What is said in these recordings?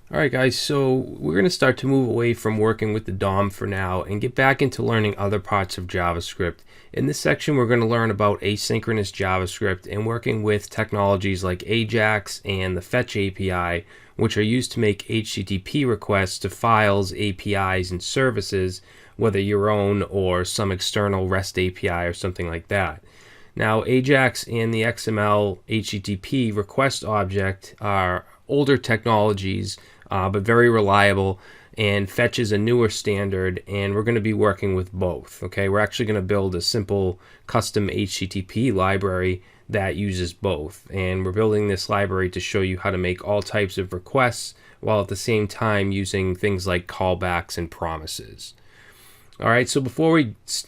Alright guys, so we're going to start to move away from working with the DOM for now and get back into learning other parts of JavaScript. In this section we're going to learn about asynchronous JavaScript and working with technologies like Ajax and the Fetch API, which are used to make HTTP requests to files, APIs, and services, whether your own or some external REST API or something like that. Now, Ajax and the XML HTTP request object are older technologies, but very reliable, and Fetch is a newer standard, and we're going to be working with both. Okay, we're actually going to build a simple custom HTTP library that uses both, and we're building this library to show you how to make all types of requests while at the same time using things like callbacks and promises. All right, so before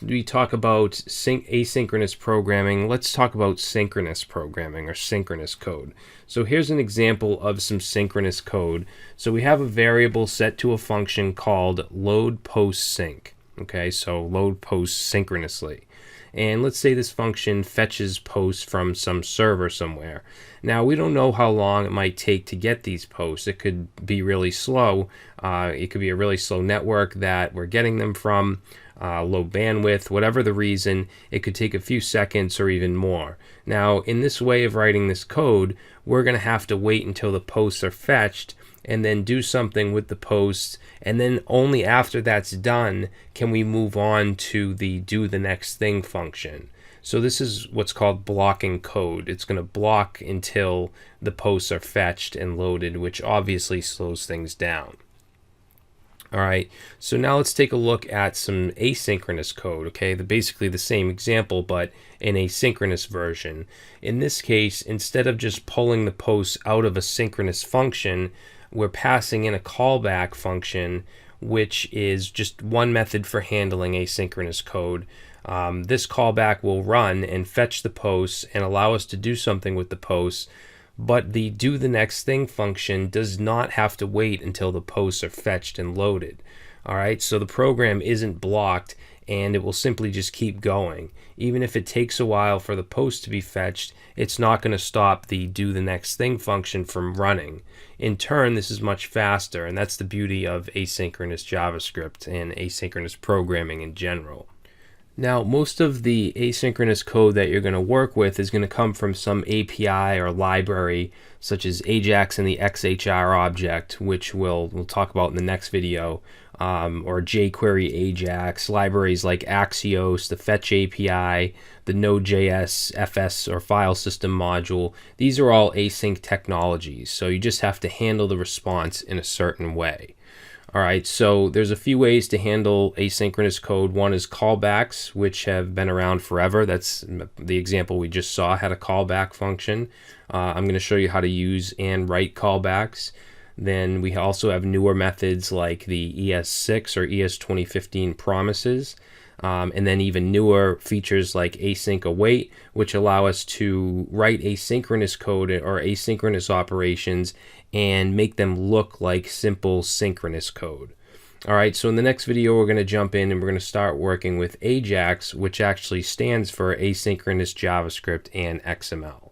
we talk about asynchronous programming, let's talk about synchronous programming or synchronous code. So here's an example of some synchronous code. So we have a variable set to a function called load post sync. Okay, so load post synchronously. And let's say this function fetches posts from some server somewhere. Now, we don't know how long it might take to get these posts. It could be really slow. It could be a really slow network that we're getting them from, low bandwidth, whatever the reason. It could take a few seconds or even more. Now, in this way of writing this code, we're going to have to wait until the posts are fetched and then do something with the posts, and then only after that's done can we move on to the do the next thing function. So this is what's called blocking code. It's going to block until the posts are fetched and loaded, which obviously slows things down. All right, so now let's take a look at some asynchronous code, okay? Basically the same example, but in a synchronous version. In this case, instead of just pulling the posts out of a synchronous function, we're passing in a callback function, which is just one method for handling asynchronous code. This callback will run and fetch the posts and allow us to do something with the posts, but the do the next thing function does not have to wait until the posts are fetched and loaded. All right, so the program isn't blocked and it will simply just keep going. Even if it takes a while for the post to be fetched, it's not going to stop the do the next thing function from running. In turn, this is much faster, and that's the beauty of asynchronous JavaScript and asynchronous programming in general. Now, most of the asynchronous code that you're going to work with is going to come from some API or library, such as Ajax and the XHR object, which we'll talk about in the next video, or jQuery Ajax, libraries like Axios, the Fetch API, the Node.js FS or file system module. These are all async technologies, so you just have to handle the response in a certain way. All right, so there's a few ways to handle asynchronous code. One is callbacks, which have been around forever. That's the example we just saw, had a callback function. I'm going to show you how to use and write callbacks. Then we also have newer methods like the ES6 or ES2015 promises. And then even newer features like async await, which allow us to write asynchronous code or asynchronous operations and make them look like simple synchronous code. All right, so in the next video, we're going to jump in and we're going to start working with Ajax, which actually stands for Asynchronous JavaScript and XML.